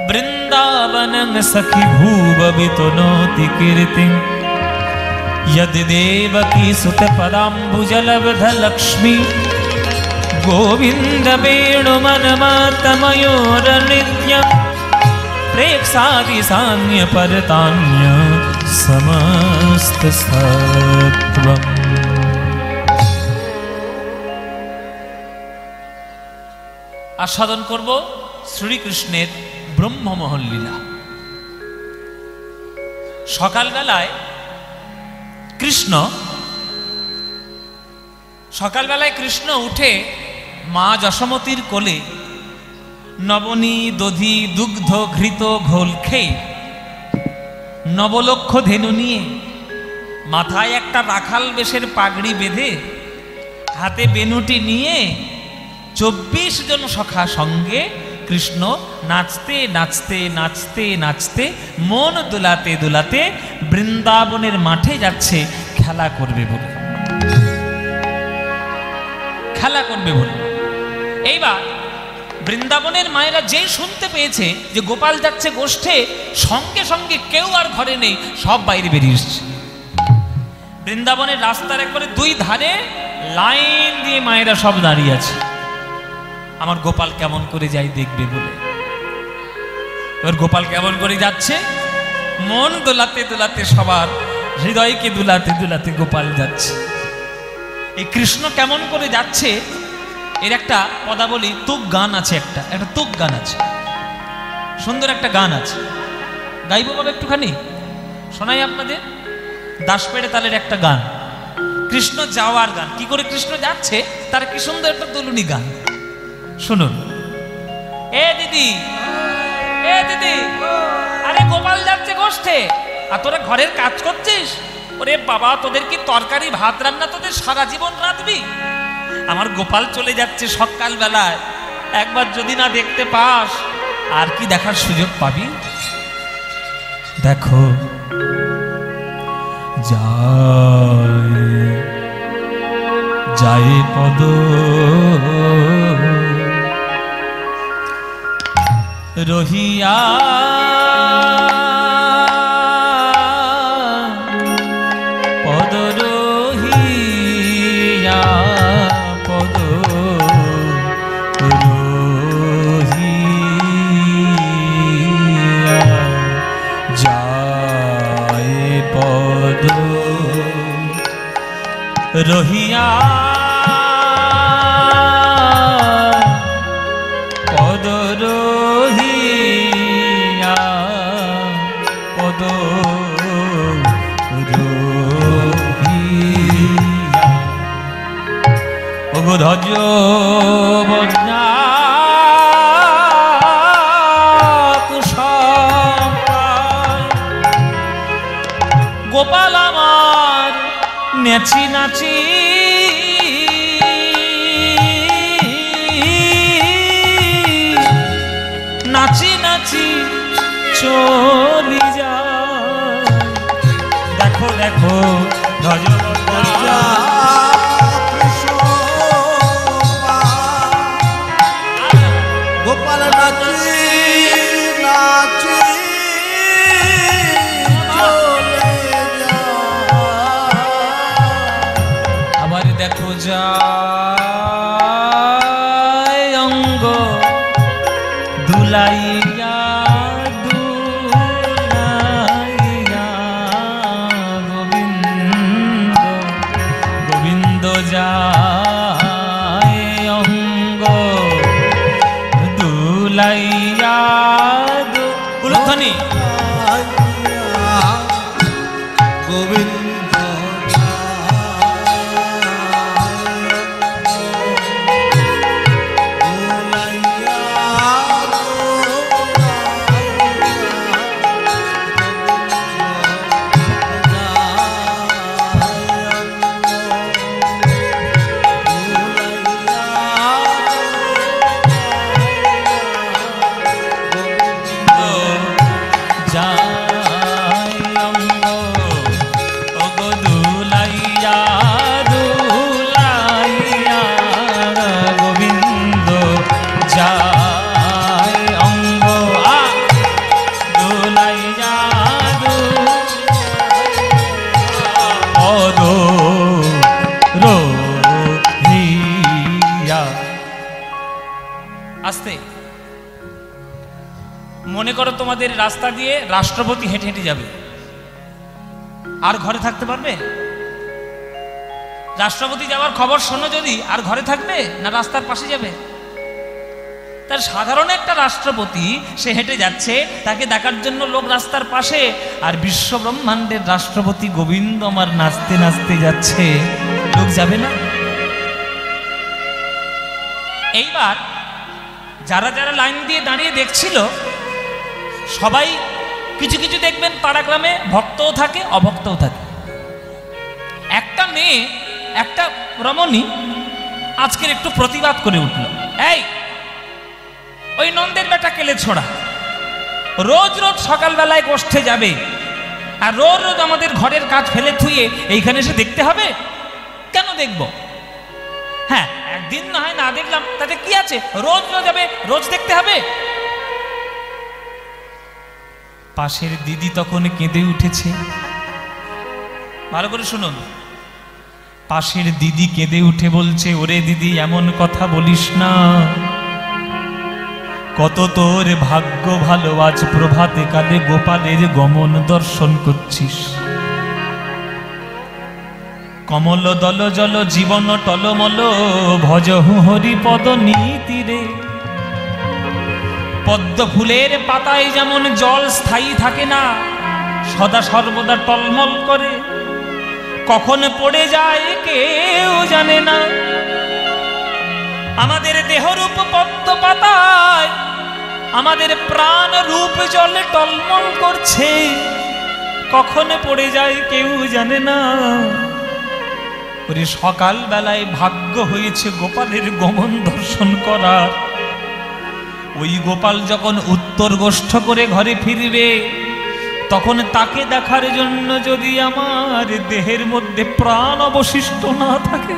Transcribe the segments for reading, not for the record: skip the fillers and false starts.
वृंदावनं सखी भूववितनोति कीर्तिं यदि देवकी सुत पदाम्बुजलब्ध लक्ष्मी गोविंद वेणुमनमातमयोरनित्यं प्रेक्षादि सान्य परतान्य समस्त सत्वम्। आस्वादन करब श्रीकृष्णेर ब्रह्ममोहन लीला। सकाल बेलाय कृष्ण उठे मा যশোমতীর कोले नवनी दधि दुग्ध घृत घोल खेये नवलक्ष धेनु निये माथाय एकटा राखाल बेशेर पागड़ी बेधे हाथे बेनुटी निये 24 जन सखा संगे कृष्ण नाचते नाचते नाचते नाचते मन दोलाते दोलाते बृंदाबनेर माठे जाच्छे खेला करबे बोले खेला करबे बोले। एइबार বৃন্দাবনের মায়েরা যে শুনতে পেয়েছে যে গোপাল যাচ্ছে গোষ্ঠে সঙ্গে সঙ্গে কেউ আর ঘরে নেই, সব বাইরে বেরিয়ে এসেছে। বৃন্দাবনের রাস্তার একবারে দুই ধারে লাইন দিয়ে মায়েরা সব দাঁড়িয়ে আছে আমার গোপাল কেমন করে যাই দেখবে বলে। এবার গোপাল কেমন করে যাচ্ছে মন দোলাতে দোলাতে সবার হৃদয়কে দোলাতে দোলাতে গোপাল যাচ্ছে। এই কৃষ্ণ কেমন করে যাচ্ছে এর একটা পদাবলী তুক গান আছে, একটা তুক গান আছে, সুন্দর একটা গান আছে, গাইবো বাবা একটুখানি শোনাই আপনাদের। দাসপেড়ে তালের একটা গান, কৃষ্ণ যাওয়ার গান, কি করে কৃষ্ণ যাচ্ছে তার কি সুন্দর একটা দুলুনি গান শুনুন। এ দিদি আরে গোপাল যাচ্ছে গোষ্ঠে আর তোরা ঘরের কাজ করছিস? ওরে বাবা তোদের কি তরকারি ভাত রান্না তোদের সারা জীবন রাঁধবি? আমার গোপাল চলে যাচ্ছে সকাল বেলায়, একবার যদি না দেখতে পাস আর কি দেখার সুযোগ পাবি? দেখো যায় পদ রহিয়া পদ রহিয়া পদ রহিয়া যায় পদ রহিয়া পদ রহিয়া পদ রহিয়া ওগো ধজ বজ্রা কুসুম গোপাল আমার নেচি নাচি নাচি নাচি চলি যায়। দেখো দেখো রজবর্জা গোপাল নাচি নাচি চলে যায়। আবার দেখো যায় অঙ্গ দুলাইয়া দুলাইয়া গোবিন্দ গোবিন্দ যায় অঙ্গ দুলাইয়া দুলখানি গোবিন্দ মনে করো তোমাদের রাস্তা দিয়ে রাষ্ট্রপতি হেঁটে হেঁটে যাবে, আর ঘরে থাকতে পারবে? রাষ্ট্রপতি যাওয়ার খবর শোনো যদি, আর ঘরে থাকবে না রাস্তার পাশে যাবে? তার সাধারণ একটা রাষ্ট্রপতি, সে হেঁটে যাচ্ছে, তাকে দেখার জন্য লোক রাস্তার পাশে, আর বিশ্ব ব্রহ্মাণ্ডের রাষ্ট্রপতি গোবিন্দ আমার নাচতে নাচতে যাচ্ছে, লোক যাবে না? এইবার যারা যারা লাইন দিয়ে দাঁড়িয়ে দেখছিল, সবাই কিছু কিছু দেখবেন পাড়া গ্রামে ভক্তও থাকে অভক্তও থাকে। একটা মেয়ে, একটা রমণী আজকের একটু প্রতিবাদ করে উঠল, এই ওই নন্দের বেটা কেলে ছোড়া রোজ রোজ সকালবেলায় গোষ্ঠে যাবে, আর রোজ রোজ আমাদের ঘরের কাজ ফেলে থুয়ে এইখানে এসে দেখতে হবে? কেন দেখব? হ্যাঁ, একদিন না হয় না দেখলাম, তাতে কি আছে? রোজ রোজ যাবে, রোজ দেখতে হবে? পাশের দিদি তখন কেঁদে উঠেছে। ভালো করে শুনুন, পাশের দিদি কেঁদে উঠে বলছে, ওরে দিদি এমন কথা বলিস না, কত তোর ভাগ্য ভালো, আজ প্রভাতে কালে গোপালের গমন দর্শন করছিস। কমল দল জল জীবন টলমল, ভজহু হরি পদ নীতিরে। পদ্ম ফুলের পাতায় যেমন জল স্থায়ী থাকে না, সদা সর্বদা টলমল করে, কখন পড়ে যায় কেউ জানে না। আমাদের দেহরূপ পদ্ম পাতায় আমাদের প্রাণ রূপ জলে টলমল করছে, কখন পড়ে যায় কেউ জানে না। ওরে সকাল বেলায় ভাগ্য হয়েছে গোপালের গমন দর্শন করার, ওই গোপাল যখন উত্তর গোষ্ঠ করে ঘরে ফিরবে, তখন তাকে দেখার জন্য যদি আমার দেহের মধ্যে প্রাণ অবশিষ্ট না থাকে,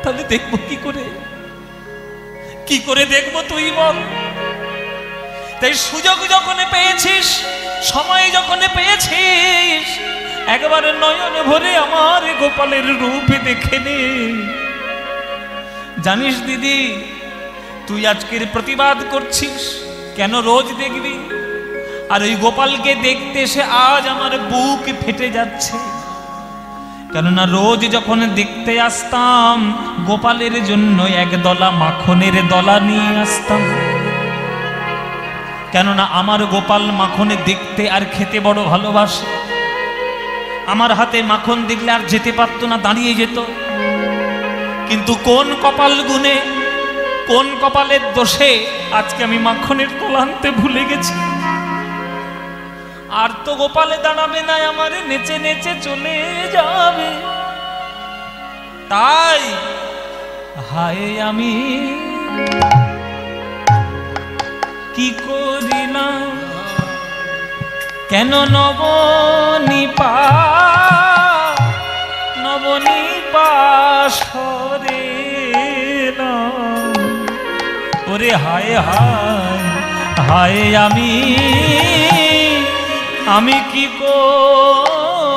তাহলে দেখবো কি করে? কি করে দেখবো তুই বল? তাই সুযোগ যখন পেয়েছিস, সময় যখন পেয়েছিস, একবার নয়ন ভরে আমার গোপালের রূপ দেখে নে। জানিস দিদি, তুই আজকের প্রতিবাদ করছিস, কেন রোজ দেখবি? আর ওই গোপালকে দেখতে এসে আজ আমার বুক ফেটে যাচ্ছে, কেননা রোজ যখন দেখতে আসতাম, গোপালের জন্য এক দলা মাখনের দলা নিয়ে আসতাম, কেননা আমার গোপাল মাখনে দেখতে আর খেতে বড় ভালোবাসে। আমার হাতে মাখন দেখলে আর যেতে পারতো না, দাঁড়িয়ে যেত। কিন্তু কোন কপাল গুনে, কোন কপালের দোষে আজকে আমি মাখনের দলা আনতে ভুলে গেছি। আর তো গোপালে দাঁড়াবে না, আমারে নেচে নেচে চলে যাবে। তাই হায় আমি কি করিলাম, কেন নবনীপাশরে ওরে হায় হায় হায় আমি কি করিলাম।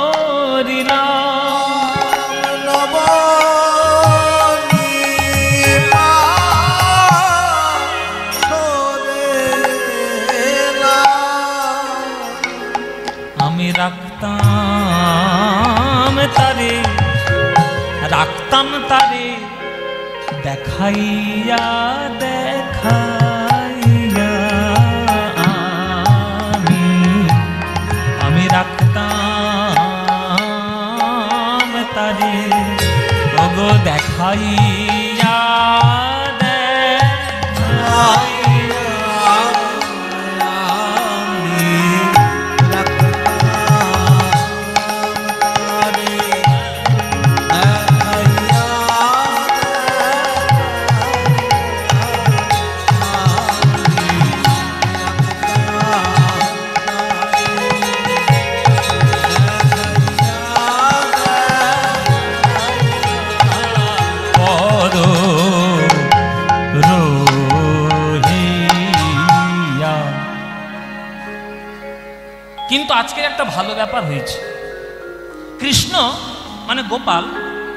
আমি রাখতাম তারে দেখাইয়া আমি রাখতাম তারে ওগো দেখাইয়া কিন্তু আজকের একটা ভালো ব্যাপার হয়েছে, কৃষ্ণ মানে গোপাল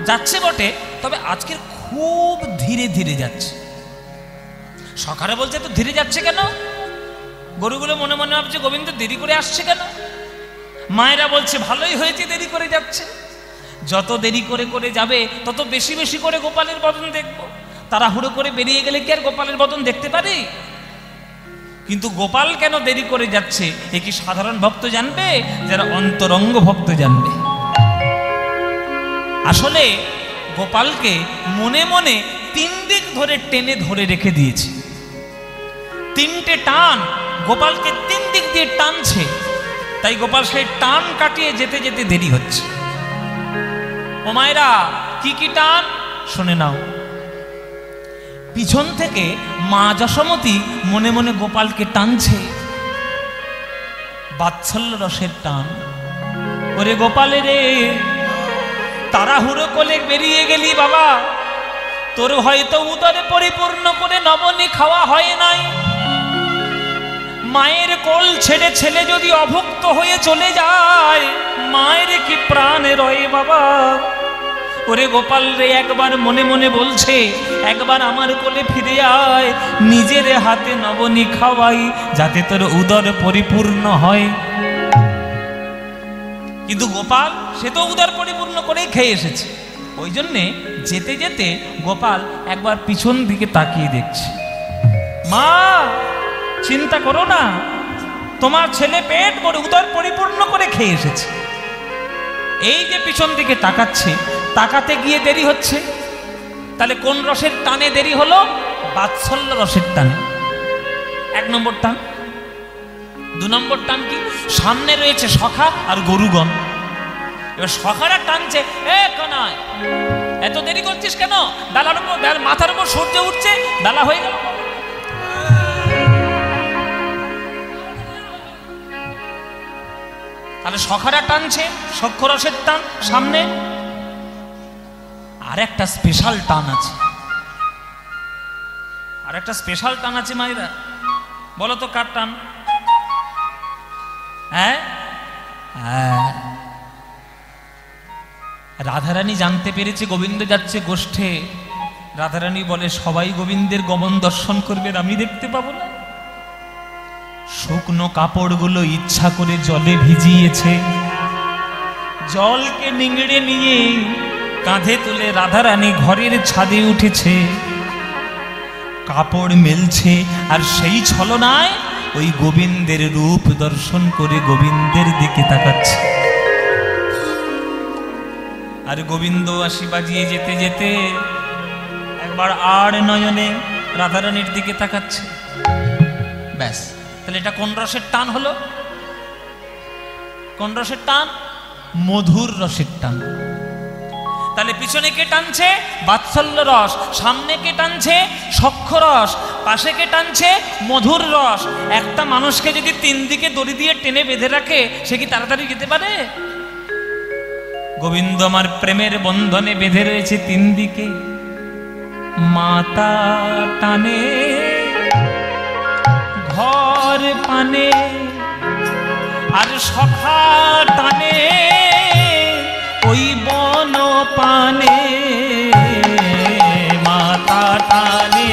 যাচ্ছে বটে, তবে আজকের খুব ধীরে ধীরে যাচ্ছে। সখারা বলছে তো ধীরে যাচ্ছে কেন? গরুগুলো মনে মনে ভাবছে গোবিন্দ দেরি করে আসছে কেন? মায়েরা বলছে ভালোই হয়েছে দেরি করে যাচ্ছে, যত দেরি করে করে যাবে তত বেশি বেশি করে গোপালের বদন দেখব। তাড়াহুড়ো করে বেরিয়ে গেলে কি আর গোপালের বদন দেখতে পারি? কিন্তু গোপাল কেন দেরি করে যাচ্ছে এ কি সাধারণ ভক্ত জানবে? যারা অন্তরঙ্গ ভক্ত জানবে। আসলে গোপালকে মনে মনে 3 দিক ধরে টেনে ধরে রেখে দিয়েছে। 3টে টান গোপালকে 3 দিক দিয়ে টানছে, তাই গোপাল সেই টান কাটিয়ে যেতে যেতে দেরি হচ্ছে। ও মায়েরা, কি কি টান শুনে নাও। পিছন থেকে মা যশোমতী মনে মনে গোপালকে টানছে, বাৎসল্য রসের টান। ওরে গোপালে রে, তাড়াহুড়ো করে বেরিয়ে গেলি বাবা, তোর হয়তো উদরে পরিপূর্ণ করে নবনী খাওয়া হয় নাই। মায়ের কোল ছেড়ে ছেলে যদি অভুক্ত হয়ে চলে যায়, মায়ের কি প্রাণে রয়ে বাবা? ওরে গোপাল রে, একবার মনে মনে বলছে, একবার আমার কোলে ফিরে আয়, নিজের হাতে নবনী খাওয়াই, যাতে তোর উদর পরিপূর্ণ হয়। কিন্তু গোপাল সে তো উদর পরিপূর্ণ করেই খেয়ে এসেছে। ওই জন্যে যেতে যেতে গোপাল একবার পিছন দিকে তাকিয়ে দেখছে। মা, চিন্তা করো না, তোমার ছেলে পেট ভরে উদর পরিপূর্ণ করে খেয়ে এসেছে। এই যে পিছন দিকে তাকাচ্ছে, তাকাতে গিয়ে দেরি হচ্ছে। তাহলে কোন রসের টানে দেরি হলো? বাৎসল্য রসের টানে। 1 নম্বর টান। 2 নম্বর টান কি? সামনে রয়েছে সখা আর গরুগণ। এবার সখারা টানছে, এ কানাই, এত দেরি করছিস কেন? ডালার উপর, মাথার উপর সূর্য উঠছে, ডালা হয়ে গেল। তাহলে সখারা টানছে, সখ্যরসের টান সামনে। আর একটা স্পেশাল টান আছে, আর একটা স্পেশাল টান আছে মায়েরা, বলো তো কার টান? হ্যাঁ, রাধারানী জানতে পেরেছে গোবিন্দ যাচ্ছে গোষ্ঠে। রাধারানী বলে, সবাই গোবিন্দের গমন দর্শন করবেন, আমি দেখতে পাবো না। শুকনো কাপড়গুলো ইচ্ছা করে জলে ভিজিয়েছে, জলকে নিংড়ে নিয়ে কাঁধে তুলে রাধারানী ঘরের ছাদে উঠেছে। কাপড় মেলছে আর সেই ছলনায় ওই গোবিন্দের রূপ দর্শন করে গোবিন্দের দিকে তাকাচ্ছে। আর গোবিন্দ আসি বাজিয়ে যেতে যেতে একবার আর নয়নে রাধারানীর দিকে তাকাচ্ছে। ব্যাস, তাহলে এটা কোন রসের টান হলো? কোন রসের টান? মধুর রসের টান। তাহলে পিছনে কে টানছে? বাৎসল্য রস। সামনে কে টানছে? সখ্য রস। পাশে কে টানছে? মধুর রস। একটা মানুষকে যদি 3 দিকে দড়ি দিয়ে টেনে বেঁধে রাখে, সে কি তাড়াতাড়ি যেতে পারে? গোবিন্দ আমার প্রেমের বন্ধনে বেঁধে রয়েছে 3 দিকে। মাতা টানে ঘর পানে, আর সখা টানে ওই বন পানে। মাতা টানে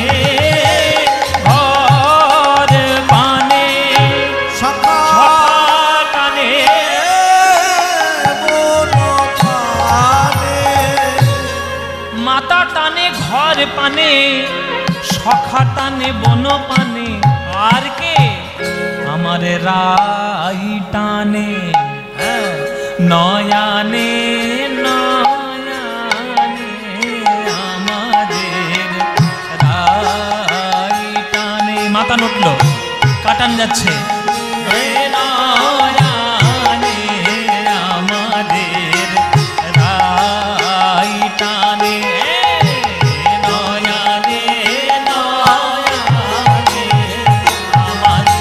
ঘর পানে, সখা টানে বন পানে। মাতা টানে ঘর পানে, সখা টানে বন পানে। আর কে? আমার রাই টানে নয়ানে নয়ানে, আমাদের রাই টানে। মাথা নটলো, কাটান যাচ্ছে। নয়ানে আমাদের রাই টানে, নয়ানে নয়ানে আমাদের।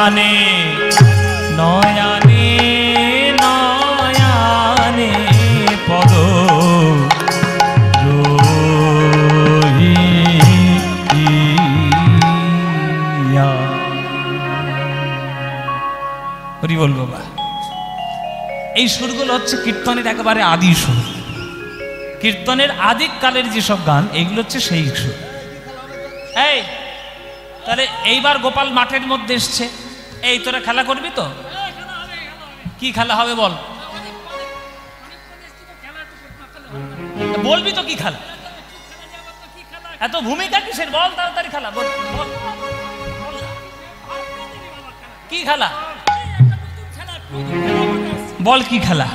নয়ানে নয়ানে নয়ানে পদ রহিয়া। হরি বল বাবা। এই সুরগুলো হচ্ছে কীর্তনের একেবারে আদি সুর। কীর্তনের আদি কালের যেসব গান এগুলো হচ্ছে সেই সুর। এই তাহলে এইবার গোপাল মাঠের মধ্যে এসছে, এই তোরা খেলা করবি তো? কি খেলা হবে বল, বলবি তো কি খেলা? এত ভূমিকা কিসের বল, তাড়াতাড়ি খেলা বল। কি খেলা বল, কি খেলা?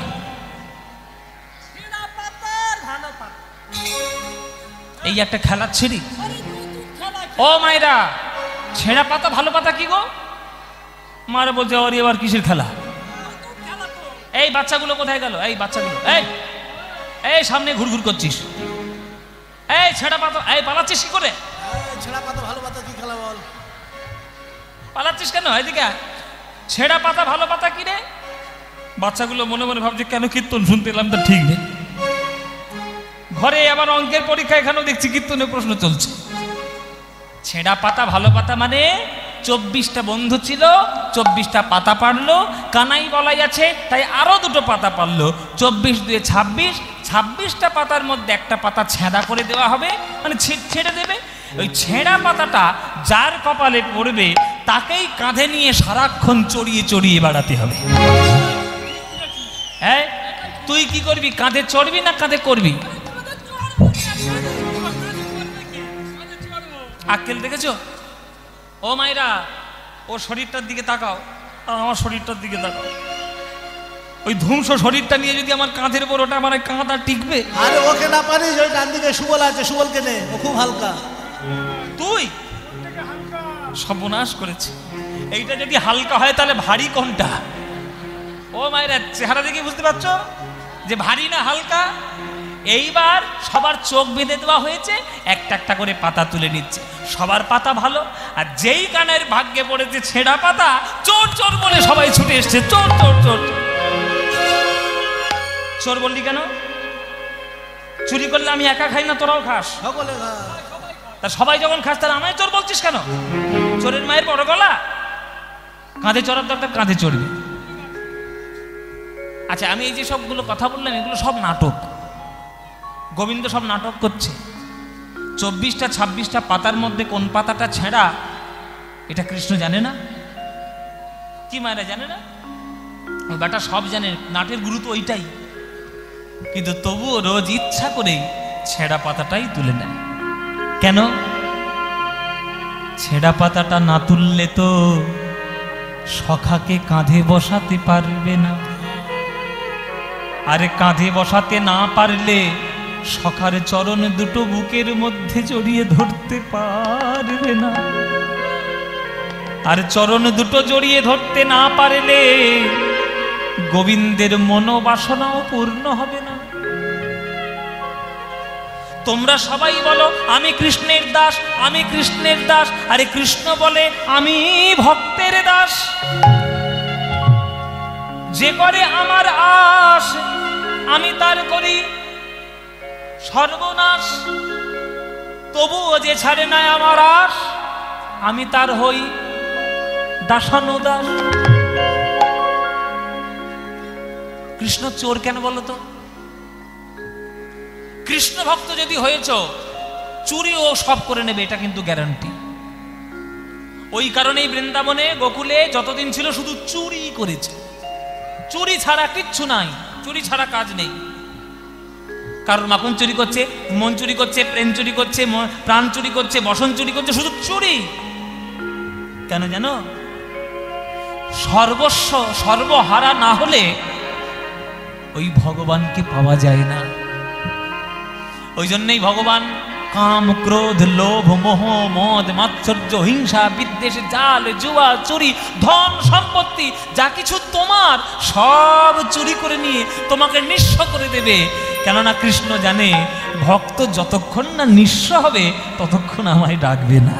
এই একটা খেলা ছিড়ি। ও মায়েরা, ছেঁড়া পাতা ভালো পাতা কি গো? মারা বলছে ওর এবার কিসের খেলা? এই বাচ্চাগুলো কোথায় গেল? এই বাচ্চাগুলো, এই এই সামনে ঘুরঘুর করছিস, এই ছেঁড়া পাতা, এই পালাচ্ছিস কি করে? ছেঁড়া পাতা ভালো পাতা কি খেলা বল? পালাচ্ছিস কেন? এদিকে ছেঁড়া পাতা ভালো পাতা কি রে? বাচ্চাগুলো মনে মনে ভাবছে কেন কীর্তন শুনতে এলাম, তা ঠিক নেই। ঘরে আবার অঙ্কের পরীক্ষা, এখানেও দেখছি কীর্তনের প্রশ্ন চলছে। ছেঁড়া পাতা ভালো পাতা মানে 24টা বন্ধু ছিল, 24টা পাতা পারলো। কানাই বলাই আছে তাই আরো 2টো পাতা পারলো। 24 2 26, 26টা পাতার মধ্যে একটা পাতা ছেঁড়া করে দেওয়া হবে, মানে ছেড়ে দেবে। ওই ছেঁড়া পাতাটা যার কপালে পড়বে তাকেই কাঁধে নিয়ে সারাক্ষণ চড়িয়ে চড়িয়ে বেড়াতে হবে। হ্যাঁ, তুই কি করবি? কাঁধে চড়বি না কাঁধে করবি? আক্কেল দেখেছো? ও মায়েরা, ও শরীরটার দিকে তাকাও, আমার শরীরটার দিকে তাকাও। ওই ধ্বংস শরীরটা নিয়ে যদি আমার কাঁধের উপর ওটা, আমার কাঁধ আর টিকবে? আরে ওকে না পারিস, ওই ডান দিকে সুবল আছে, সুবলকে নে, ও খুব হালকা। তুই সর্বনাশ করেছি। এইটা যদি হালকা হয় তাহলে ভারী কোনটা? ও মায়েরা, চেহারা দেখে বুঝতে পারছো যে ভারী না হালকা? এইবার সবার চোখ বেঁধে দেওয়া হয়েছে, একটা একটা করে পাতা তুলে নিচ্ছে। সবার পাতা ভালো, আর যেই কানের ভাগ্যে পড়েছে ছেঁড়া পাতা, চোর চোর বলে সবাই ছুটে এসছে। চোর চোর চোর চোর বললি কেন? চুরি করলে আমি একা খাই না, তোরাও খাস? সকলে তা সবাই যখন খাস তাহলে আমায় চোর বলছিস কেন? চোরের মায়ের বড় গলা, কাঁধে চড়ার দরকার কাঁধে চড়বি। আচ্ছা, আমি এই যে সবগুলো কথা বললাম এগুলো সব নাটক। গোবিন্দ সব নাটক করছে। 24টা 26টা পাতার মধ্যে কোন পাতাটা ছেঁড়া এটা কৃষ্ণ জানে না? কি মায়েরা জানে না? ওই বেটা সব জানে, নাটের গুরু তো ওইটাই। কিন্তু তবুও রোজ ইচ্ছা করে ছেঁড়া পাতাটাই তুলে নেয়। কেন? ছেঁড়া পাতাটা না তুললে তো সখাকে কাঁধে বসাতে পারবে না। আরে কাঁধে বসাতে না পারলে সখার চরণ দুটো বুকের মধ্যে জড়িয়ে ধরতে পারবে না। আর চরণ দুটো জড়িয়ে ধরতে না পারলে গোবিন্দের মনোবাসনাও পূর্ণ হবে না। তোমরা সবাই বলো আমি কৃষ্ণের দাস, আমি কৃষ্ণের দাস। আরে কৃষ্ণ বলে আমি ভক্তের দাস। যে করে আমার আশ আমি তার করি সর্বনাশ। তবুও যে ছাড়ে নাই আমার আশ আমি তার হই দাসানুদাস। কৃষ্ণ চোর কেন বলো তো? কৃষ্ণ ভক্ত যদি হয়েছ, চুরিও সব করে নেবে, এটা কিন্তু গ্যারান্টি। ওই কারণেই বৃন্দাবনে গোকুলে যতদিন ছিল শুধু চুরি করেছে। চুরি ছাড়া কিচ্ছু নাই, চুরি ছাড়া কাজ নেই। কারোর মাখন চুরি করছে, মন চুরি করছে, প্রেম চুরি করছে, প্রাণ চুরি করছে, বসন চুরি করছে, শুধু চুরি। কেন জানো? সর্বস্ব সর্বহারা না হলে ওই ভগবানকে পাওয়া যায় না। ওই জন্যই ভগবান কাম ক্রোধ লোভ মোহ মদ মাৎসর্য হিংসা বিদ্বেষ জাল জুয়া চুরি ধন সম্পত্তি যা কিছু তোমার সব চুরি করে নিয়ে তোমাকে নিঃস্ব করে দেবে। কেননা কৃষ্ণ জানে ভক্ত যতক্ষণ না নিঃস্ব হবে ততক্ষণ আমায় ডাকবে না।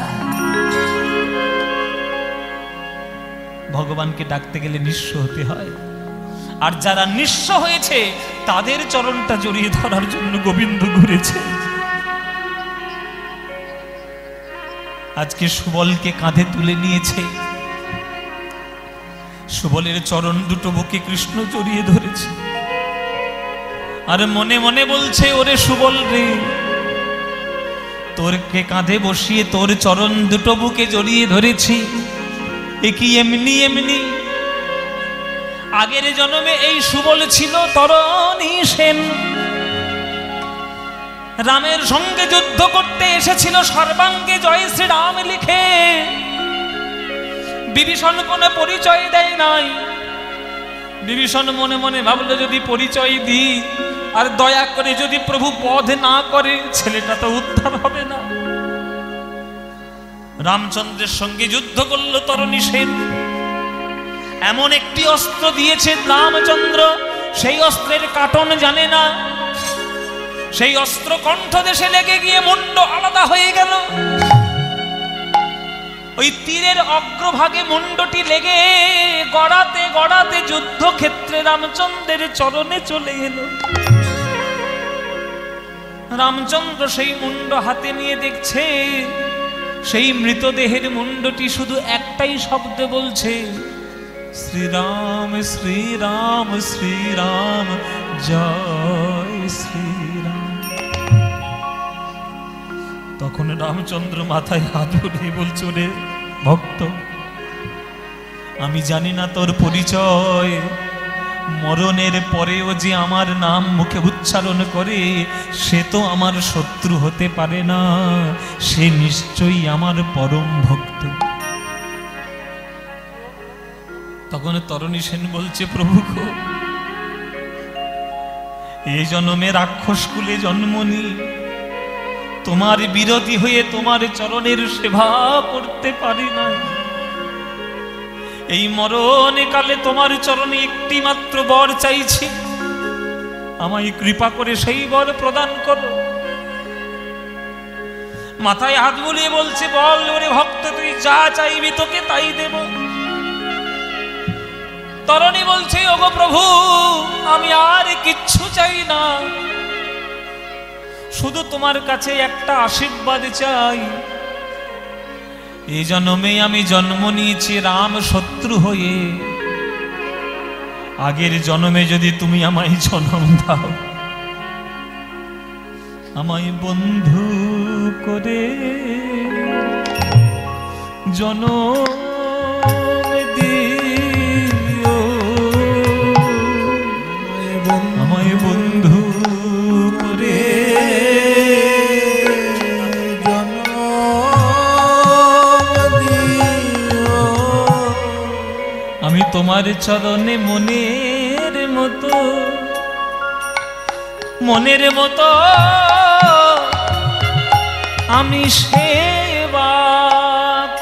ভগবানকে ডাকতে গেলে নিঃস্ব হতে হয়। আর যারা নিঃস্ব হয়েছে তাদের চরণটা জড়িয়ে ধরার জন্য গোবিন্দ ঘুরেছে। আজকে সুবলকে কাঁধে তুলে নিয়েছে, সুবলের চরণ দুটো বুকে কৃষ্ণ জড়িয়ে ধরেছে, আর মনে মনে বলছে, ওরে সুবল রে, তোরকে কাঁধে বসিয়ে তোর চরণ দুটো বুকে জড়িয়ে ধরেছি, এ কি এমনি এমনি? আগের জন্মে এই সুবল ছিল তরণী সেন, রামের সঙ্গে যুদ্ধ করতে এসেছিল সর্বাঙ্গে জয় শ্রীরাম লিখে। বিভীষণ কোনো পরিচয় দেয় নাই। বিভীষণ মনে মনে ভাবলো, যদি পরিচয় দিই আর দয়া করে যদি প্রভু বধ না করে, ছেলেটা তো উদ্ধার হবে না। রামচন্দ্রের সঙ্গে যুদ্ধ করলো তরণী সেন। এমন একটি অস্ত্র দিয়েছে রামচন্দ্র, সেই অস্ত্রের কাটন জানে না। সেই অস্ত্র কণ্ঠদেশে লেগে গিয়ে মুন্ড আলাদা হয়ে গেল। ওই তীরের অগ্রভাগে মুন্ডটি লেগে গড়াতে গড়াতে যুদ্ধক্ষেত্রে রামচন্দ্রের চরণে চলে এলো। রামচন্দ্র সেই মুন্ড হাতে নিয়ে দেখছে, সেই মৃতদেহের মুন্ডটি শুধু একটাই শব্দ বলছে, শ্রীরাম শ্রীরাম শ্রীরাম জয় শ্রীরাম। তখন রামচন্দ্র মাথায় হাত বুলিয়ে বলছে, রে ভক্ত, আমি জানি না তোর পরিচয়, মরণের পরেও যে আমার নাম মুখে উচ্চারণ করে সে তো আমার শত্রু হতে পারে না, সে নিশ্চয়ই আমার পরম ভক্ত। তখন তরণী সেন বলছে, প্রভু গো, এই জন্মে রাক্ষস কুলে জন্ম নি, তোমার বিরোধী হয়ে তোমার চরণের সেবা করতে পারি না। এই মরণে কালে তোমার চরণে একটি মাত্র বর চাইছি, আমায় কৃপা করে সেই বর প্রদান করো। মাথায় হাত বুলিয়ে বলছে, বল ওরে ভক্ত, তুই যা চাইবি তোকে তাই দেব। তরণী বলছে, ওগো প্রভু, আমি আর কিচ্ছু চাই না, শুধু তোমার কাছে একটা আশীর্বাদ চাই। এই জন্মে আমি জন্ম নিয়েছি রাম শত্রু হয়ে, আগের জন্মে যদি তুমি আমায় জন্ম দাও, আমায় বন্ধু করে জনম দিও, আমায় বন্ধু করে তোমার চরণে মনের মতো আমি সেবা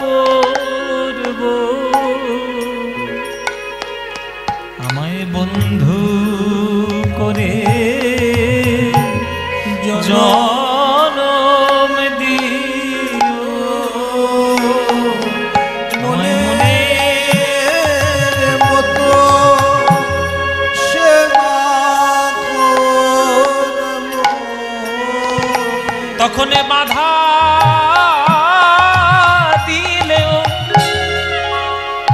করব, আমায় বন্ধু করে জনম দিও, তখন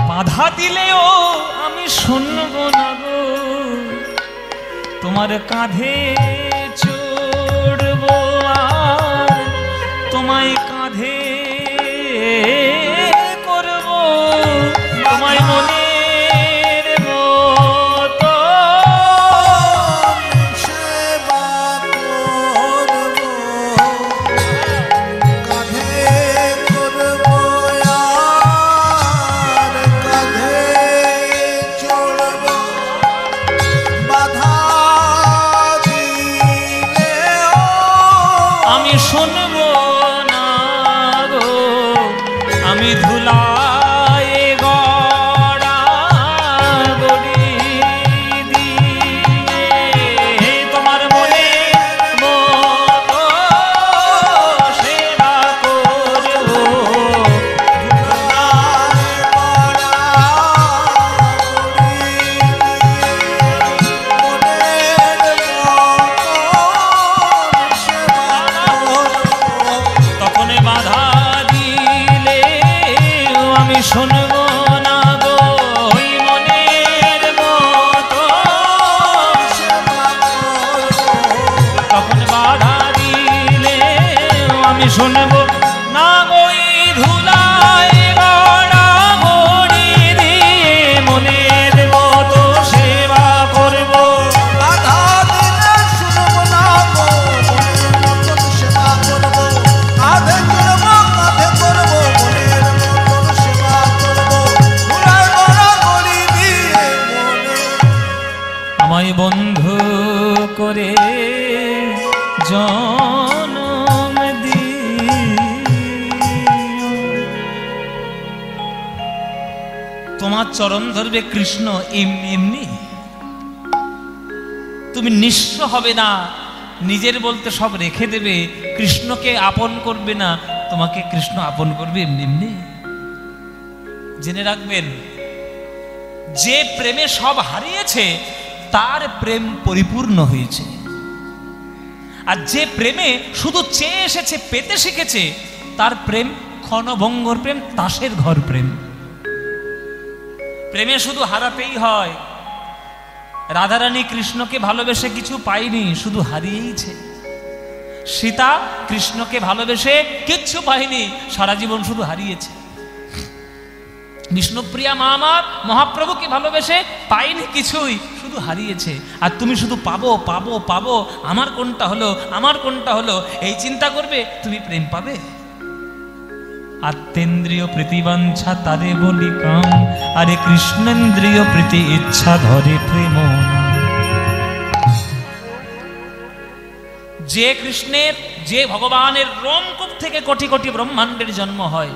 বাধা দিলেও আমি শুনব না গো, তোমার কাঁধে চড়ব আর তোমায় কাঁধে করব, তোমায় মনে শুনব না গো, আমি ধুলায় গড়া গড়ি দিয়ে তোমার মনে মতো সেবা করব, আমি শুনবো না গো ওই মনের মতো, তখন বাধা দিলে আমি শুনবো না গো এই ধুলায় গড়া গড়ি দিয়ে মনের মতো সেবা করবো। বাধা দিলে শুনবো না গো মনের মতন সেবা করবো, কাঁধে করবো কাঁধে করবো মনের মতন সেবা করবো, ধুলায় গড়া গড়ি দিয়ে মনে। আমায় বন্ধু করে জনম দিও, তোমার চরণ ধরবে কৃষ্ণ এমনি এমনি। তুমি নিঃস্ব হবে না, নিজের বলতে সব রেখে দেবে, কৃষ্ণকে আপন করবে না, তোমাকে কৃষ্ণ আপন করবে এমনি এমনি। জেনে রাখবেন, যে প্রেমে সব হারিয়েছে তার প্রেম পরিপূর্ণ হয়েছে, আর যে প্রেমে শুধু চেয়ে এসেছে পেতে শিখেছে তার প্রেম ক্ষণভঙ্গর প্রেম, তাসের ঘর প্রেম। প্রেমে শুধু হারাতেই হয়। রাধারানী কৃষ্ণকে ভালোবেসে কিছু পায়নি, শুধু হারিয়েইছে। সীতা কৃষ্ণকে ভালোবেসে কিচ্ছু পায়নি, সারা জীবন শুধু হারিয়েছে। বিষ্ণুপ্রিয়া মা আমার মহাপ্রভুকে ভালোবেসে পায়নি কিছুই, শুধু হারিয়েছে। আর তুমি শুধু পাবো পাবো পাবো, আমার কোনটা হলো আমার কোনটা হলো, এই চিন্তা করবে, তুমি প্রেম পাবে? আত্মেন্দ্রিয় প্রীতিবাঞ্ছা তারে বলি কাম, আরে কৃষ্ণেন্দ্রিয় প্রীতি ইচ্ছা ধরে প্রেম। যে কৃষ্ণের, যে ভগবানের রোমকূপ থেকে কোটি কোটি ব্রহ্মাণ্ডের জন্ম হয়,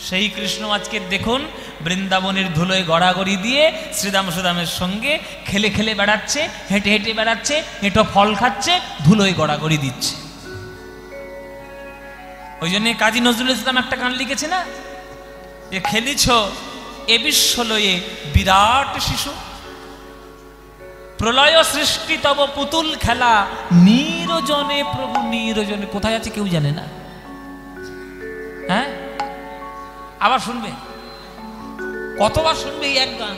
সেই কৃষ্ণ আজকে দেখুন বৃন্দাবনের ধুলোয় গড়াগড়ি দিয়ে শ্রীদাম সুদামের সঙ্গে খেলে খেলে বেড়াচ্ছে, হেঁটে হেঁটে বেড়াচ্ছে, হেঁটো ফল খাচ্ছে, ধুলোয় গড়াগড়ি দিচ্ছে। ওই জন্য কাজী নজরুল ইসলাম একটা গান লিখেছে না, যে খেলিছ এ বিশ্বলয়ে বিরাট শিশু, প্রলয় সৃষ্টি তব পুতুল খেলা, নিরজনে প্রভু নিরজনে। কোথায় আছে কেউ জানে না। হ্যাঁ, আবার শুনবে, কতবার শুনবে এই এক গান।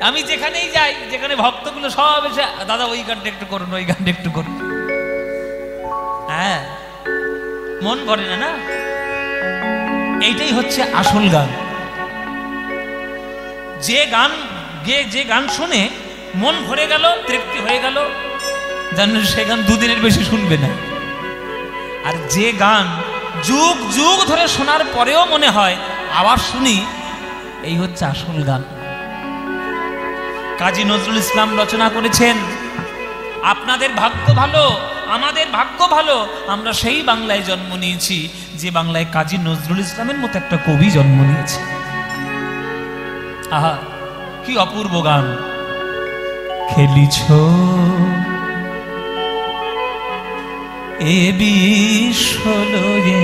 আমি যেখানেই যাই, যেখানে ভক্তগুলো সব এসে দাদা ওই গানটা একটু করুন, ওই গানটা একটু করুন। হ্যাঁ, মন ভরে না, না? এইটাই হচ্ছে আসল গান। যে গান গেয়ে, যে গান শুনে মন ভরে গেল, তৃপ্তি হয়ে গেল, জানেন সে গান দুদিনের বেশি শুনবে না। আর যে গান যুগ যুগ ধরে শোনার পরেও মনে হয় আবার শুনি, এই হচ্ছে আসল গান। কাজী নজরুল ইসলাম রচনা করেছেন, আপনাদের ভাগ্য ভালো, আমাদের ভাগ্য ভালো, আমরা সেই বাংলায় জন্ম নিয়েছি যে বাংলায় কাজী নজরুল ইসলামের মতো একটা কবি জন্ম নিয়েছে। আহা, কি অপূর্ব গান। খেলিছ এ বিশ্বলয়ে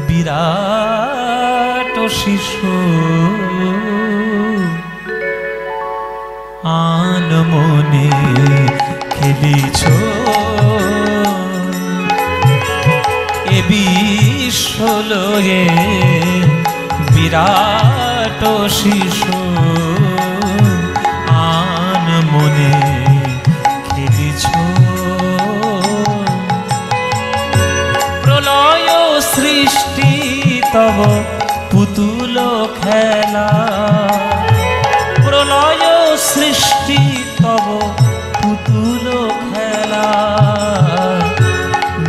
বিরাট শিশু, আন মনে খেলিছ এ বিশ্বলয়ে বিরাট শিশু, আন মনে খেলিছ প্রলয় সৃষ্টি তব পুতুল খেলা, প্রলয় সৃষ্টি তব পুতুল খেলা,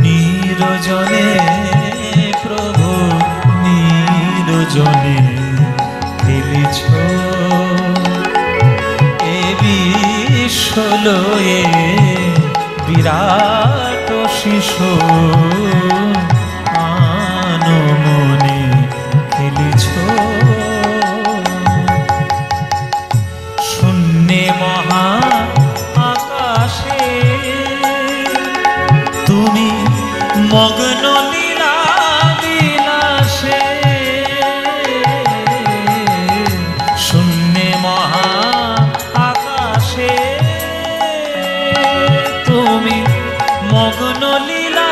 নিরজনে প্রভু নিরজনে খেলিছ এ বিশ্বলয়ে বিরাট শিশু, আন মনে খেলিছ শূন্যে মহা আকাশে তুমি মগ্ন লীলা বিলাসে, শূন্যে মহা আকাশে তুমি মগ্ন লীলা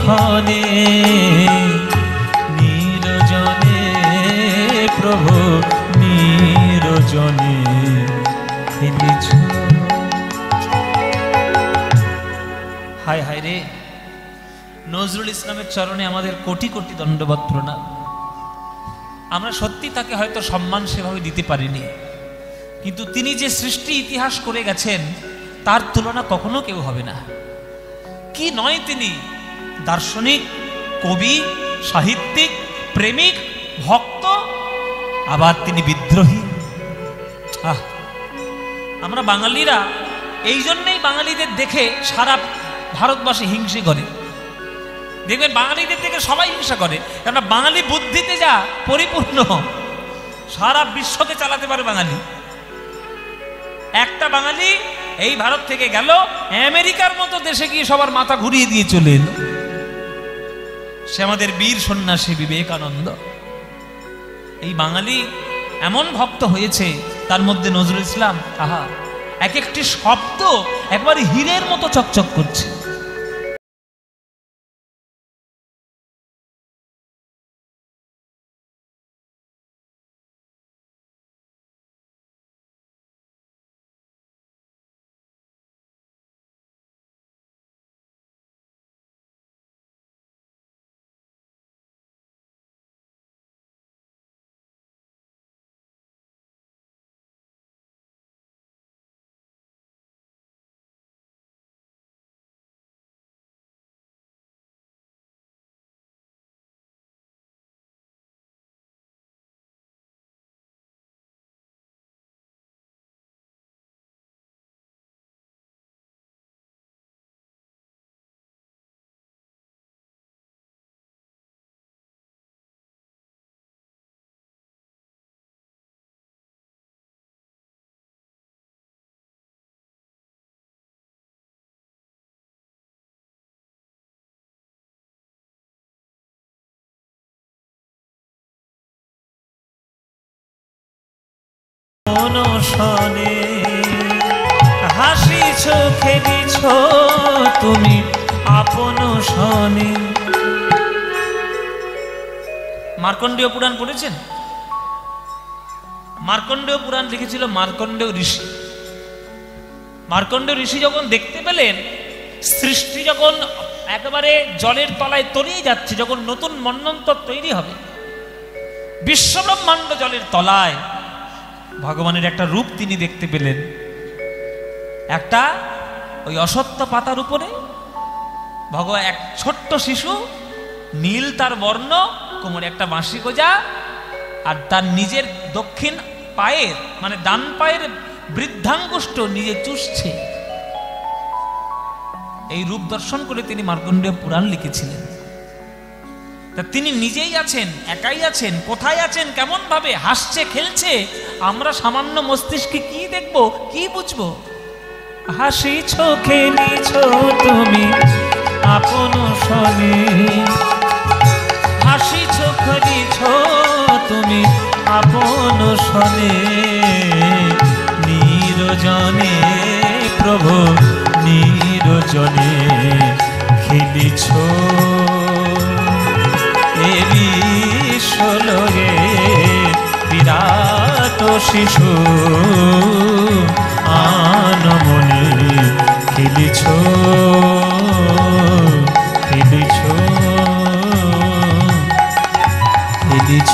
ক্ষণে নিরজনে প্রভু নিরজনে খেলিছ। হায় হায় রে, নজরুল ইসলামের চরণে আমাদের কোটি কোটি দণ্ডবত প্রণাম। আমরা সত্যি তাকে হয়তো সম্মান সেভাবে দিতে পারিনি, কিন্তু তিনি যে সৃষ্টি ইতিহাস করে গেছেন তার তুলনা কখনো কেউ হবে না। কি নয় তিনি, দার্শনিক, কবি, সাহিত্যিক, প্রেমিক, ভক্ত, আবার তিনি বিদ্রোহী। আমরা বাঙালিরা এই জন্যই বাঙালিদের দেখে সারা ভারতবাসী হিংসে করে। দেখবেন বাঙালিদের দেখে সবাই হিংসা করে, কেননা বাঙালি বুদ্ধিতে যা পরিপূর্ণ, সারা বিশ্বকে চালাতে পারে বাঙালি। একটা বাঙালি এই ভারত থেকে গেল, আমেরিকার মতো দেশে গিয়ে সবার মাথা ঘুরিয়ে দিয়ে চলে এলো। সে আমাদের বীর সন্ন্যাসী বিবেকানন্দ। এই বাঙালি এমন ভক্ত হয়েছে, তার মধ্যে নজরুল ইসলাম, আহা, এক একটি শব্দ একবারে হীরের মতো চকচক করছে। শনে হাসিছ খেলিছ তুমি আপন শনে। মার্কণ্ডেয় পুরাণ পড়েছেন? মার্কণ্ডেয় পুরাণ লিখেছিল মার্কণ্ডেয় ঋষি। মার্কণ্ডেয় ঋষি যখন দেখতে পেলেন সৃষ্টি যখন একেবারে জলের তলায় তলিয়ে যাচ্ছে, যখন নতুন মন্বন্তর তৈরি হবে, বিশ্বব্রহ্মাণ্ড জলের তলায়, ভগবানের একটা রূপ তিনি দেখতে পেলেন। একটা ওই অসত্য পাতার উপরে ভগবান, এক ছোট্ট শিশু, নীল তার বর্ণ, কোমরে একটা বাঁশি গোজা, আর তার নিজের দক্ষিণ পায়ের মানে ডান পায়ের বৃদ্ধাঙ্গুষ্ঠ নিজে চুষছে। এই রূপ দর্শন করে তিনি মার্কণ্ডেয় পুরাণ লিখেছিলেন। তা তিনি নিজেই আছেন, একাই আছেন, কোথায় আছেন, কেমন ভাবে হাসছে খেলছে, আমরা সামান্য মস্তিষ্কে কি দেখবো, কি বুঝবো? হাসিছ খেলিছ তুমি আপন শনে, হাসিছ খেলিছ তুমি আপন শনে, নিরজনে প্রভু নিরজনে খেলিছ। এ বিশ্বলয়ে বিরাট শিশু আনমনে খেলিছ, খেলিছ, খেলিছ।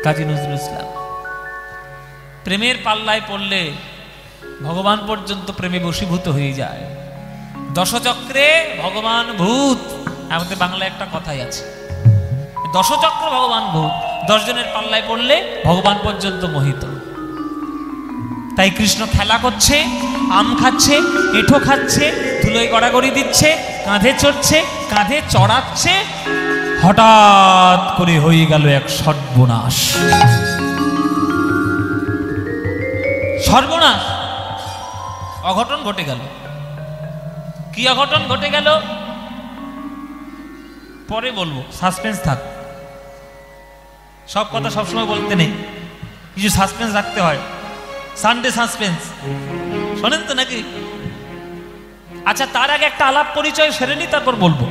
কাজী নজরুল ইসলাম। প্রেমের পাল্লায় পড়লে ভগবান পর্যন্ত প্রেমে বশীভূত হয়ে যায়। দশচক্রে ভগবান ভূত, আমাদের বাংলায় একটা কথাই আছে, দশচক্র ভগবান ভূত। 10 জনের পাল্লায় পড়লে ভগবান পর্যন্ত মোহিত। তাই কৃষ্ণ খেলা করছে, আম খাচ্ছে, এঁঠো খাচ্ছে, ধুলোয় গড়াগড়ি দিচ্ছে, কাঁধে চড়ছে, কাঁধে চড়াচ্ছে। হঠাৎ করে হয়ে গেল এক সর্বনাশ। সর্বনাশ, অঘটন ঘটে গেল। কি অঘটন ঘটে গেল পরে বলবো, সাসপেন্স থাক। সব কথা সবসময় বলতে নেই, কিছু সাসপেন্স রাখতে হয়। সানডে সাসপেন্স শোনেন তো নাকি? আচ্ছা, তার আগে একটা আলাপ পরিচয় সেরে নি, তারপর বলবো।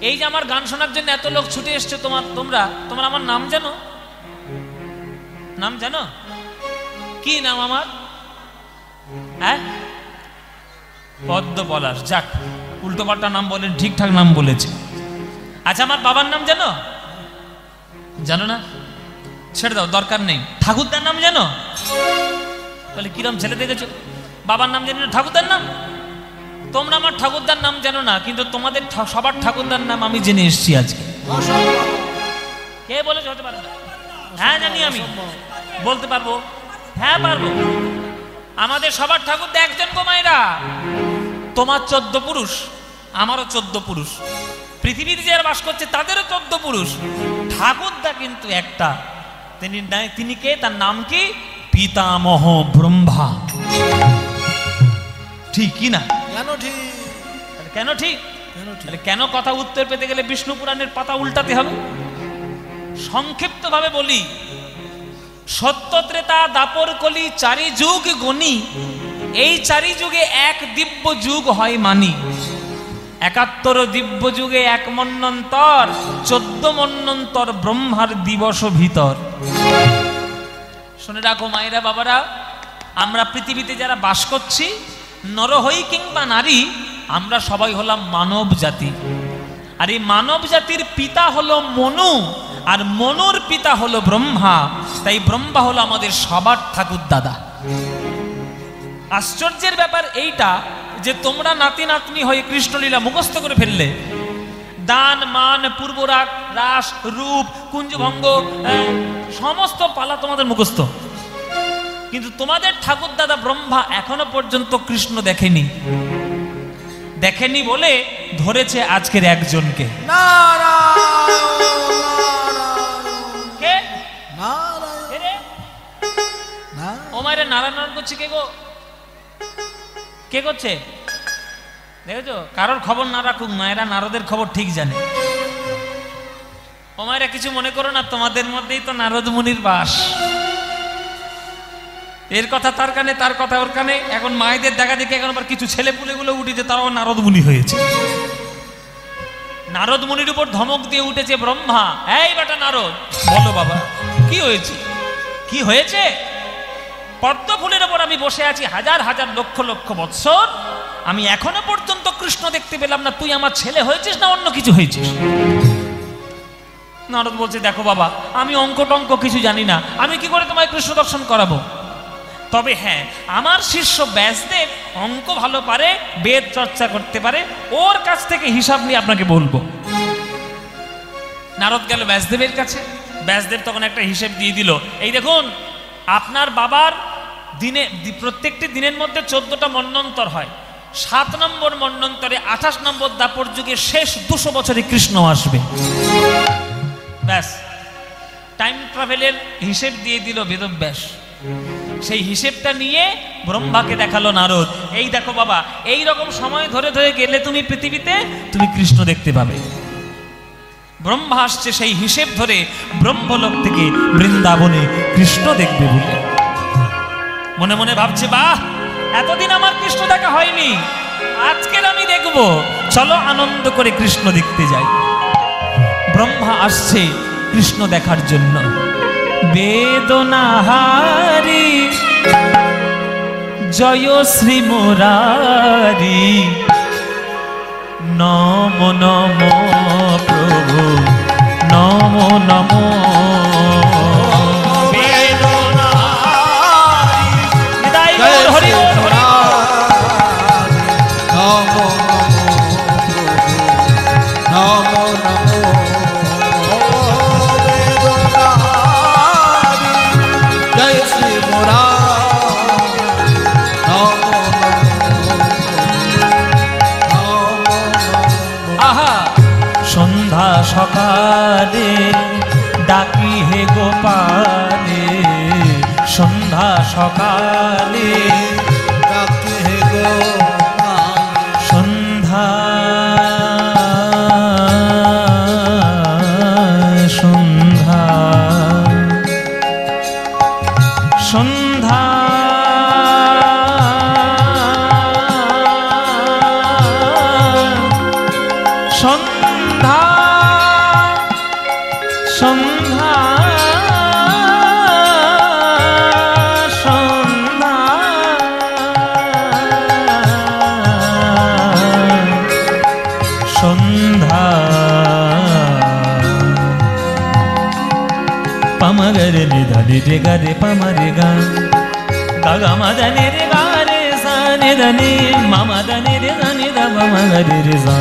এই যে আমার গান শোনার জন্য এত লোক ছুটে এসছে, তোমরা আমার নাম জানো? নাম জানো? কি নাম আমার? হ্যাঁ, পদ্ম পলাশ। যাক, উল্টো পাল্টা নাম বলেন, ঠিকঠাক নাম বলেছে। আচ্ছা, আমার বাবার নাম জানো? জানো না? ছেড়ে দাও, দরকার নেই। ঠাকুরদার নাম জানো? বলে কিরম ছেলে দেখেছো, বাবার নাম জানি না, ঠাকুরদার নাম? তোমরা আমার ঠাকুরদার নাম জানো না, কিন্তু তোমাদের সবার ঠাকুরদার নাম আমি জেনে এসেছি আজকে। কে বলেছে? হতে পারে না। হ্যাঁ জানি, আমি বলতে পারবো। হ্যাঁ পারবো। আমাদের সবার ঠাকুরদা একজন গো মায়েরা। তোমার 14 পুরুষ, আমারও 14 পুরুষ, পৃথিবীতে যারা বাস করছে তাদেরও 14 পুরুষ। ঠাকুরদা কিন্তু একটা। তিনি কে? তার নাম কি? পিতামহ ব্রহ্মা। ঠিক কি না? কেন ঠিক? কেন ঠিক? কেন কথা উত্তর পেতে গেলে বিষ্ণু পুরাণের পাতা উল্টাতে হবে? সংক্ষিপ্ত ভাবে বলি, সত্য ত্রেতা দাপর কলি 4 যুগ গণি, এই 4 যুগে এক দিব্য যুগ হয় মানি। 71 দিব্য যুগে 1 মন্বন্তর, 14 মন্বন্তর ব্রহ্মার দিবস ভিতর। শুনে রাখো মায়েরা, বাবারা, আমরা পৃথিবীতে যারা বাস করছি, নর হই কিংবা নারী, আমরা সবাই হলাম মানব জাতি। আর এই মানব জাতির পিতা হলো মনু, আর মনুর পিতা হলো ব্রহ্মা। তাই ব্রহ্মা হলো আমাদের সবার ঠাকুর দাদা। আশ্চর্যের ব্যাপার এইটা যে তোমরা নাতি নাতনি হয়ে কৃষ্ণলীলা মুখস্থ করে ফেললে। দান, মান, পূর্বরাগ, রাস, রূপ, কুঞ্জভঙ্গ, সমস্ত পালা তোমাদের মুখস্থ, কিন্তু তোমাদের ঠাকুর দাদা ব্রহ্মা এখনো পর্যন্ত কৃষ্ণ দেখেনি বলে ধরেছে আজকের একজনকে। ও মায়েরা নারায়ণ করছে কে গো? কে করছে দেখেছো? কারোর খবর না রাখুক, মায়েরা নারদের খবর ঠিক জানে। ও মায়েরা কিছু মনে করো না, তোমাদের মধ্যেই তো নারদ মুনির বাস। এর কথা তার কানে, তার কথা ওর কানে। এখন মায়েদের দেখা দেখে এখন আবার কিছু ছেলে পুলেগুলো উঠেছে, তারাও নারদ মুনি হয়েছে। নারদ মুনির উপর ধমক দিয়ে উঠেছে ব্রহ্মা। এই বেটা নারদ, বলো বাবা কি হয়েছে? কি হয়েছে? পদ্ম ফুলের উপর আমি বসে আছি হাজার হাজার লক্ষ লক্ষ বৎসর, আমি এখনো পর্যন্ত কৃষ্ণ দেখতে পেলাম না। তুই আমার ছেলে হয়েছিস না অন্য কিছু হয়েছিস? নারদ বলছে, দেখো বাবা, আমি অঙ্ক টঙ্ক কিছু জানি না, আমি কি করে তোমায় কৃষ্ণ দর্শন করাবো? তবে হ্যাঁ, আমার শিষ্য ব্যাসদেব অঙ্ক ভালো পারে, বেদ চর্চা করতে পারে, ওর কাছ থেকে হিসাব নিয়ে আপনাকে বলবো। নারদ গেল ব্যাসদেবের কাছে। ব্যাসদেব তখন একটা হিসেব দিয়ে দিল। এই দেখুন, আপনার বাবার দিনে প্রত্যেকটি দিনের মধ্যে 14টা মন্বন্তর হয়। 7 নম্বর মন্বন্তরে 28 নম্বর দাপর যুগে শেষ 200 বছরে কৃষ্ণ আসবে। ব্যাস, টাইম ট্রাভেলের হিসেব দিয়ে দিল বেদব্যাস। সেই হিসেবটা নিয়ে ব্রহ্মাকে দেখালো নারদ। এই দেখো বাবা, এই রকম সময় ধরে ধরে গেলে তুমি পৃথিবীতে তুমি কৃষ্ণ দেখতে পাবে। ব্রহ্মা আসছে সেই হিসেব ধরে ব্রহ্মলোক থেকে বৃন্দাবনে কৃষ্ণ দেখবে বলে। মনে মনে ভাবছে, বাহ, এতদিন আমার কৃষ্ণ দেখা হয়নি, আজকের আমি দেখব, চলো আনন্দ করে কৃষ্ণ দেখতে যাই। ব্রহ্মা আসছে কৃষ্ণ দেখার জন্য। বেদনাহারি জয় শ্রী মুরারি, নম নম প্রভু, নম নম। সকালে ডাকি হে গোপালে, সন্ধ্যা সকালে ডাকি হে গোপালে, সন্ধ্যা সন্ধ্যা সন্ধ্যা रे रे गा रे पा मा रे गा गा गा मा दा नि रे गा रे सा नि दा नि मा मा दा नि रे दा नि दा मा मा गा রে রে সা।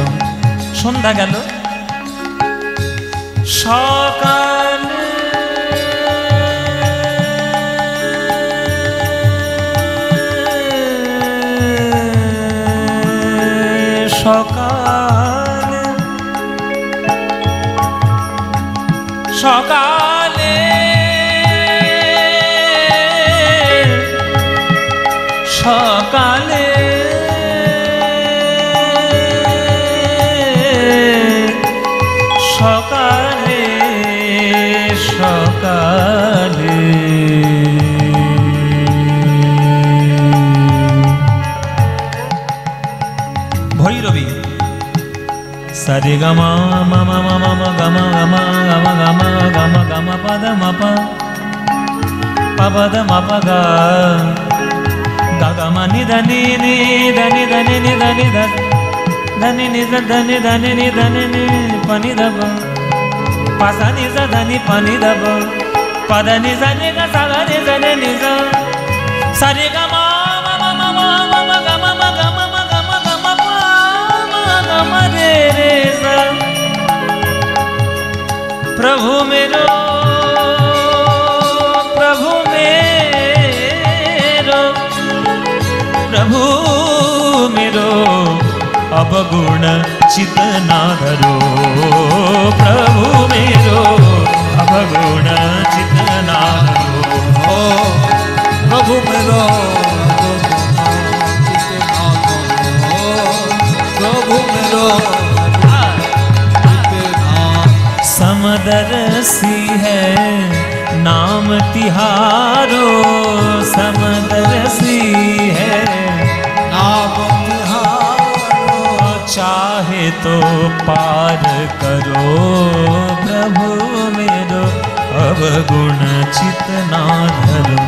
সন্ধ্যা গেল, সকাল সকাল সকালে সকালে সকালে সকালে ভৈরবী সারে গামা মামা মামা গামা গামা গামা গামা গামা গামা পাদা মাপা পাদা মাপা গা গা গামা নি ধানি নি ধানি ধানি নি ধানি ধানি নি ধানি ধানি নি ধানি নি পানি দাব পাসা নি ধানি পানি দাব পাদা নি জানি গা সাগা নি জানি নি যা সারে গামা মামা মামা মামা গামা গামা গামা গামা গামা রে রে सा। प्रभु मेरो प्रभु मेरो प्रभु मेरो अवगुण चित ना धरो प्रभु मेरो अवगुण चित ना धरो प्रभु मेरो प्रभु मेरो समदरसी है नाम तिहारो समदरसी है नाम तिहारो चाहे तो पार करो प्रभु मेरो अवगुण चित ना धरो।